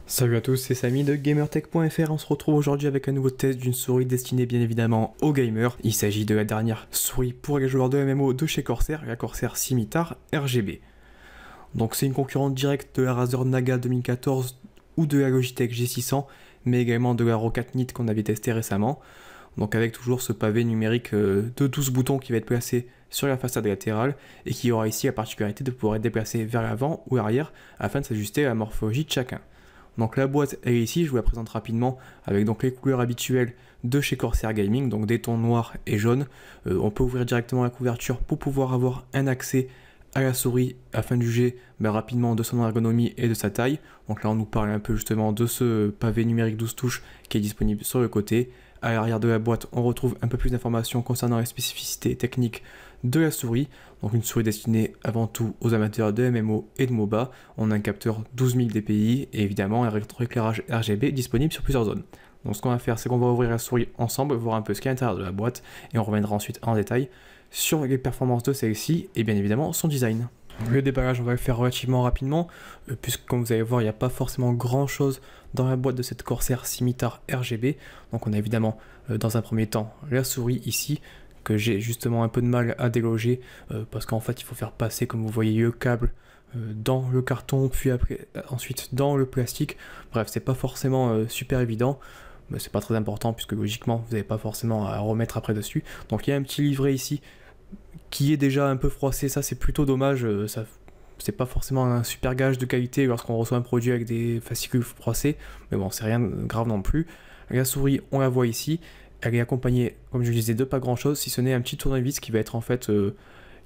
Salut à tous, c'est Samy de GamerTech.fr. On se retrouve aujourd'hui avec un nouveau test d'une souris destinée bien évidemment aux gamers. Il s'agit de la dernière souris pour les joueurs de MMO de chez Corsair, la Corsair Scimitar RGB. Donc c'est une concurrente directe de la Razer Naga 2014 ou de la Logitech G600, mais également de la Rocatnit qu'on avait testé récemment. Donc avec toujours ce pavé numérique de 12 boutons qui va être placé sur la façade latérale et qui aura ici la particularité de pouvoir être déplacé vers l'avant ou l'arrière afin de s'ajuster à la morphologie de chacun. Donc la boîte elle est ici, je vous la présente rapidement avec donc les couleurs habituelles de chez Corsair Gaming, donc des tons noirs et jaunes. On peut ouvrir directement la couverture pour pouvoir avoir un accès à la souris afin de juger rapidement de son ergonomie et de sa taille. Donc là on nous parle un peu justement de ce pavé numérique 12 touches qui est disponible sur le côté. À l'arrière de la boîte on retrouve un peu plus d'informations concernant les spécificités techniques de la souris. Donc une souris destinée avant tout aux amateurs de MMO et de MOBA. On a un capteur 12 000 dpi et évidemment un rétroéclairage RGB disponible sur plusieurs zones. Donc ce qu'on va faire, c'est qu'on va ouvrir la souris ensemble, voir un peu ce qu'il y a à l'intérieur de la boîte et on reviendra ensuite en détail sur les performances de celle-ci et bien évidemment son design. Le déballage, on va le faire relativement rapidement, puisque comme vous allez voir, il n'y a pas forcément grand chose dans la boîte de cette Corsair Scimitar RGB. Donc on a évidemment dans un premier temps la souris ici, que j'ai justement un peu de mal à déloger, parce qu'en fait il faut faire passer, comme vous voyez, le câble dans le carton, puis après, ensuite dans le plastique. Bref, c'est pas forcément super évident. Mais c'est pas très important, puisque logiquement vous n'avez pas forcément à remettre après dessus. Donc il y a un petit livret ici qui est déjà un peu froissé, ça c'est plutôt dommage, c'est pas forcément un super gage de qualité lorsqu'on reçoit un produit avec des fascicules froissés, mais bon, c'est rien de grave non plus. La souris, on la voit ici, elle est accompagnée, comme je le disais, de pas grand chose, si ce n'est un petit tournevis qui va être en fait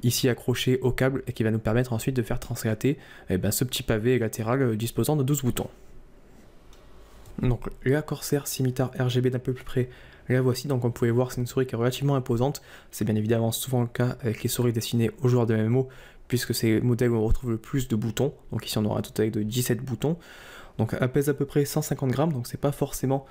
ici accroché au câble et qui va nous permettre ensuite de faire translater ce petit pavé latéral disposant de 12 boutons. Donc la Corsair Scimitar RGB d'un peu plus près, la voici. Donc comme vous pouvez voir, c'est une souris qui est relativement imposante. C'est bien évidemment souvent le cas avec les souris destinées aux joueurs de MMO, puisque c'est le modèle où on retrouve le plus de boutons. Donc ici on aura un total de 17 boutons. Donc elle pèse à peu près 150 grammes, donc c'est pas forcément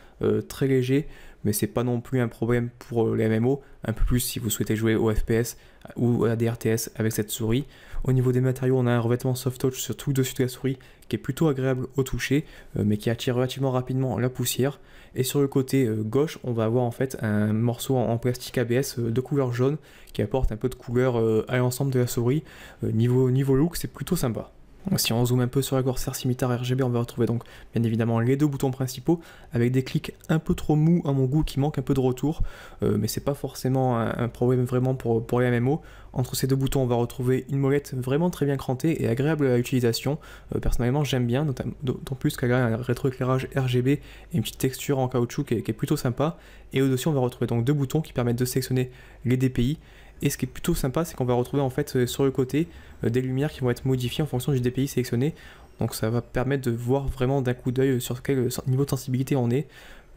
très léger, mais c'est pas non plus un problème pour les MMO, un peu plus si vous souhaitez jouer au FPS ou à des RTS avec cette souris. Au niveau des matériaux, on a un revêtement soft touch sur tout le dessus de la souris qui est plutôt agréable au toucher, mais qui attire relativement rapidement la poussière. Et sur le côté gauche, on va avoir en fait un morceau en plastique ABS de couleur jaune qui apporte un peu de couleur à l'ensemble de la souris. Niveau look, c'est plutôt sympa. Si on zoome un peu sur la Corsair Scimitar RGB, on va retrouver donc bien évidemment les deux boutons principaux avec des clics un peu trop mous à mon goût qui manquent un peu de retour, mais c'est pas forcément un problème vraiment pour les MMO. Entre ces deux boutons, on va retrouver une molette vraiment très bien crantée et agréable à l'utilisation. Personnellement, j'aime bien, d'autant plus qu'elle a un rétroéclairage RGB et une petite texture en caoutchouc qui est plutôt sympa. Et au-dessus, on va retrouver donc deux boutons qui permettent de sélectionner les DPI. Et ce qui est plutôt sympa, c'est qu'on va retrouver en fait sur le côté des lumières qui vont être modifiées en fonction du DPI sélectionné. Donc ça va permettre de voir vraiment d'un coup d'œil sur quel niveau de sensibilité on est.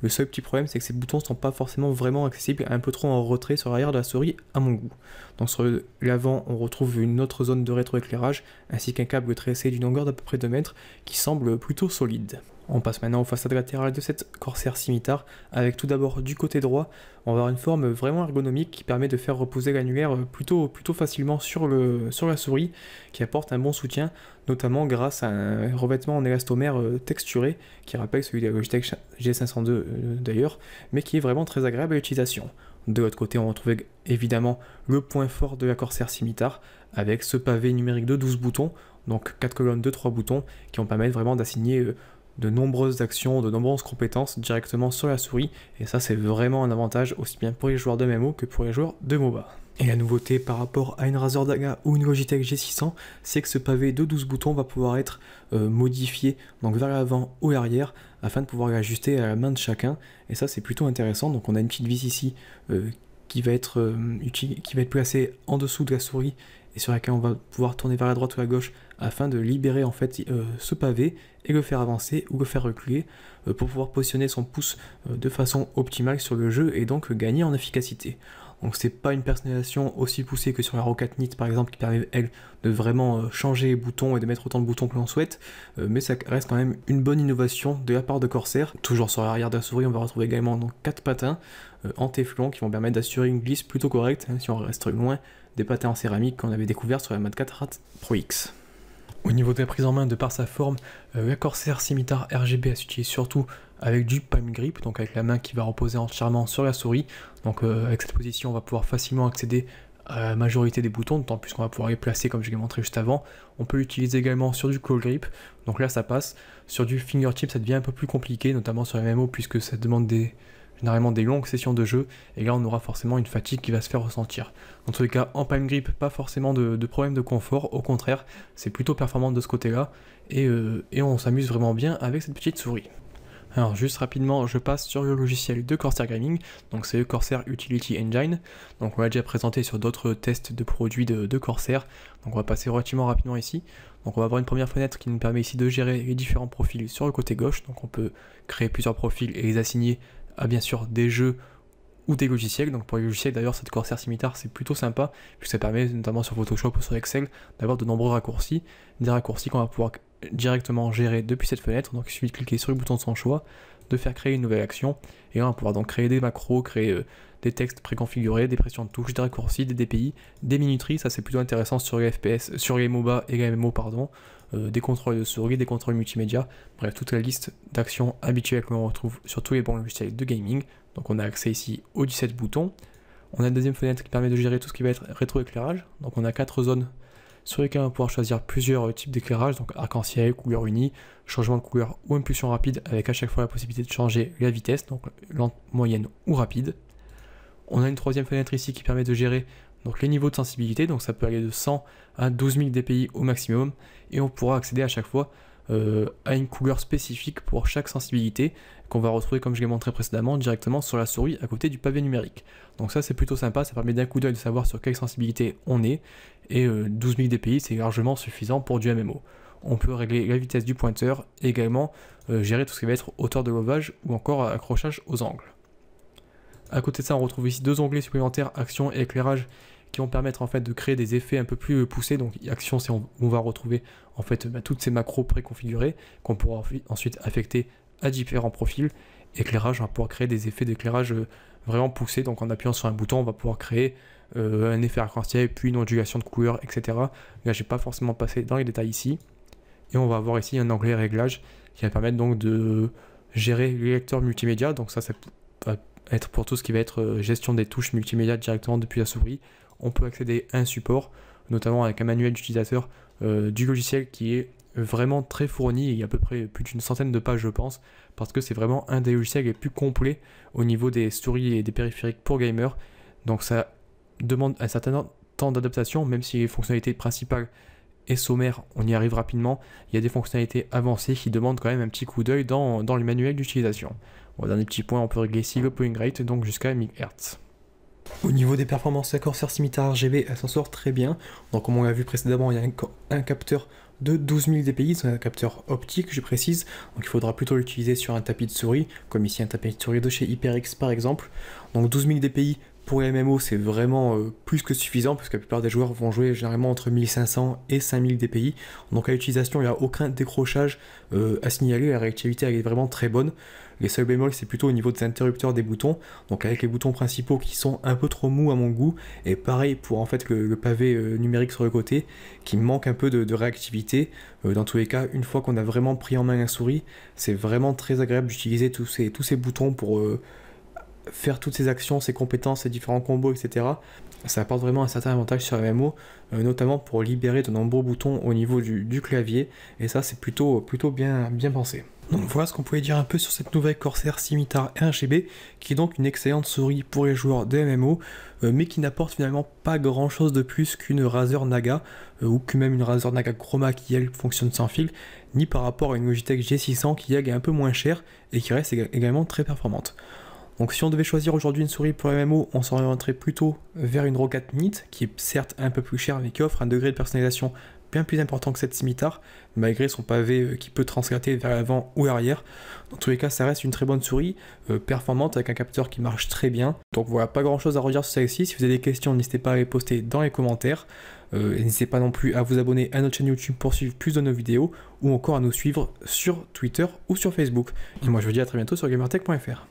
Le seul petit problème, c'est que ces boutons ne sont pas forcément vraiment accessibles, un peu trop en retrait sur l'arrière de la souris à mon goût. Donc sur l'avant, on retrouve une autre zone de rétroéclairage, ainsi qu'un câble tressé d'une longueur d'à peu près 2 mètres, qui semble plutôt solide. On passe maintenant aux façades latérales de cette Corsair Scimitar, avec tout d'abord du côté droit, on va avoir une forme vraiment ergonomique qui permet de faire reposer l'annulaire plutôt facilement sur la souris, qui apporte un bon soutien, notamment grâce à un revêtement en élastomère texturé, qui rappelle celui de la Logitech G502 d'ailleurs, mais qui est vraiment très agréable à l'utilisation. De l'autre côté, on retrouve évidemment le point fort de la Corsair Scimitar, avec ce pavé numérique de 12 boutons, donc 4 colonnes de 3 boutons, qui vont permettre vraiment d'assigner de nombreuses actions, de nombreuses compétences directement sur la souris, et ça c'est vraiment un avantage aussi bien pour les joueurs de MMO que pour les joueurs de MOBA. Et la nouveauté par rapport à une Razer Naga ou une Logitech G600, c'est que ce pavé de 12 boutons va pouvoir être modifié donc vers l'avant ou l'arrière afin de pouvoir l'ajuster à la main de chacun, et ça c'est plutôt intéressant. Donc on a une petite vis ici qui va être placée en dessous de la souris et sur laquelle on va pouvoir tourner vers la droite ou la gauche afin de libérer en fait ce pavé et le faire avancer ou le faire reculer pour pouvoir positionner son pouce de façon optimale sur le jeu et donc gagner en efficacité. Donc c'est pas une personnalisation aussi poussée que sur la Rocatnit par exemple qui permet elle de vraiment changer les boutons et de mettre autant de boutons que l'on souhaite, mais ça reste quand même une bonne innovation de la part de Corsair. Toujours sur l'arrière de la souris, on va retrouver également donc 4 patins en téflon qui vont permettre d'assurer une glisse plutôt correcte si on reste loin des patins en céramique qu'on avait découvert sur la Mad 4 Rat Pro X. Au niveau de la prise en main, de par sa forme, la Corsair Scimitar RGB s'utilise surtout avec du palm grip, donc avec la main qui va reposer entièrement sur la souris. Donc avec cette position, on va pouvoir facilement accéder à la majorité des boutons, d'autant plus qu'on va pouvoir les placer comme je l'ai montré juste avant. On peut l'utiliser également sur du claw grip, donc là ça passe. Sur du fingertip, ça devient un peu plus compliqué, notamment sur les MMO, puisque ça demande généralement des longues sessions de jeu, et là on aura forcément une fatigue qui va se faire ressentir. Dans tous les cas, en palm grip, pas forcément de problème de confort, au contraire, c'est plutôt performant de ce côté-là, et on s'amuse vraiment bien avec cette petite souris. Alors juste rapidement, je passe sur le logiciel de Corsair Gaming, donc c'est le Corsair Utility Engine, donc on l'a déjà présenté sur d'autres tests de produits de Corsair, donc on va passer relativement rapidement ici. Donc on va avoir une première fenêtre qui nous permet ici de gérer les différents profils sur le côté gauche, donc on peut créer plusieurs profils et les assigner à bien sûr des jeux ou des logiciels. Donc pour les logiciels d'ailleurs, cette Corsair Scimitar c'est plutôt sympa, puisque ça permet notamment sur Photoshop ou sur Excel d'avoir de nombreux raccourcis, des raccourcis qu'on va pouvoir directement gérer depuis cette fenêtre. Donc il suffit de cliquer sur le bouton de son choix, de faire créer une nouvelle action, et là on va pouvoir donc créer des macros, créer des textes préconfigurés, des pressions de touche, des raccourcis, des DPI, des minuteries. Ça c'est plutôt intéressant sur les FPS, sur les MOBA et les MMO pardon, des contrôles de souris, des contrôles multimédia, bref toute la liste d'actions habituelles que l'on retrouve sur tous les bons logiciels de gaming. Donc on a accès ici aux 17 boutons. On a une deuxième fenêtre qui permet de gérer tout ce qui va être rétroéclairage. Donc on a 4 zones sur lesquelles on va pouvoir choisir plusieurs types d'éclairage, donc arc-en-ciel, couleur unie, changement de couleur ou impulsion rapide, avec à chaque fois la possibilité de changer la vitesse, donc lente, moyenne ou rapide. On a une troisième fenêtre ici qui permet de gérer donc les niveaux de sensibilité, donc ça peut aller de 100 à 12 000 dpi au maximum, et on pourra accéder à chaque fois à une couleur spécifique pour chaque sensibilité qu'on va retrouver, comme je l'ai montré précédemment, directement sur la souris à côté du pavé numérique. Donc ça c'est plutôt sympa, ça permet d'un coup d'œil de savoir sur quelle sensibilité on est, et 12 000 dpi c'est largement suffisant pour du MMO. On peut régler la vitesse du pointeur et également gérer tout ce qui va être hauteur de levage ou encore accrochage aux angles. À côté de ça, on retrouve ici 2 onglets supplémentaires, action et éclairage, qui vont permettre en fait de créer des effets un peu plus poussés. Donc action, c'est on va retrouver en fait toutes ces macros préconfigurées qu'on pourra ensuite affecter à différents profils. Éclairage, on va pouvoir créer des effets d'éclairage vraiment poussés. Donc en appuyant sur un bouton, on va pouvoir créer un effet arc-en-ciel, puis une ondulation de couleur, etc. Là, j'ai pas forcément passé dans les détails ici. Et on va avoir ici un onglet réglage qui va permettre donc de gérer les lecteurs multimédia. Donc ça va être pour tout ce qui va être gestion des touches multimédia directement depuis la souris. On peut accéder à un support, notamment avec un manuel d'utilisateur du logiciel qui est vraiment très fourni. Il y a à peu près plus d'une centaine de pages je pense, parce que c'est vraiment un des logiciels les plus complets au niveau des souris et des périphériques pour gamers. Donc ça demande un certain temps d'adaptation, même si les fonctionnalités principales et sommaires, on y arrive rapidement. Il y a des fonctionnalités avancées qui demandent quand même un petit coup d'œil dans le manuel d'utilisation. Bon, dernier petit point, on peut régler ici le polling rate, donc jusqu'à 1000 Hz. Au niveau des performances, la Corsair Scimitar RGB, elle s'en sort très bien. Donc comme on l'a vu précédemment, il y a un capteur de 12 000 dpi, c'est un capteur optique, je précise. Donc il faudra plutôt l'utiliser sur un tapis de souris, comme ici un tapis de souris de chez HyperX par exemple. Donc 12 000 dpi pour les MMO, c'est vraiment plus que suffisant, parce que la plupart des joueurs vont jouer généralement entre 1500 et 5000 dpi. Donc à l'utilisation, il n'y a aucun décrochage à signaler, la réactivité elle est vraiment très bonne. Les seuls bémols, c'est plutôt au niveau des interrupteurs des boutons, donc avec les boutons principaux qui sont un peu trop mous à mon goût, et pareil pour en fait le pavé numérique sur le côté, qui manque un peu de réactivité. Dans tous les cas, une fois qu'on a vraiment pris en main la souris, c'est vraiment très agréable d'utiliser tous ces boutons pour faire toutes ces actions, ces compétences, ces différents combos, etc. Ça apporte vraiment un certain avantage sur la MMO, notamment pour libérer de nombreux boutons au niveau du clavier, et ça c'est plutôt bien pensé. Donc voilà ce qu'on pouvait dire un peu sur cette nouvelle Corsair Scimitar RGB, qui est donc une excellente souris pour les joueurs de MMO, mais qui n'apporte finalement pas grand chose de plus qu'une Razer Naga, ou que même une Razer Naga Chroma qui elle fonctionne sans fil, ni par rapport à une Logitech G600 qui elle est un peu moins chère, et qui reste également très performante. Donc si on devait choisir aujourd'hui une souris pour MMO, on s'orienterait plutôt vers une Roccat Minute, qui est certes un peu plus chère, mais qui offre un degré de personnalisation bien plus important que cette Scimitar, malgré son pavé qui peut translater vers l'avant ou l'arrière. Dans tous les cas, ça reste une très bonne souris, performante, avec un capteur qui marche très bien. Donc voilà, pas grand chose à redire sur celle-ci. Si vous avez des questions, n'hésitez pas à les poster dans les commentaires. N'hésitez pas non plus à vous abonner à notre chaîne YouTube pour suivre plus de nos vidéos, ou encore à nous suivre sur Twitter ou sur Facebook. Et moi je vous dis à très bientôt sur gamertech.fr.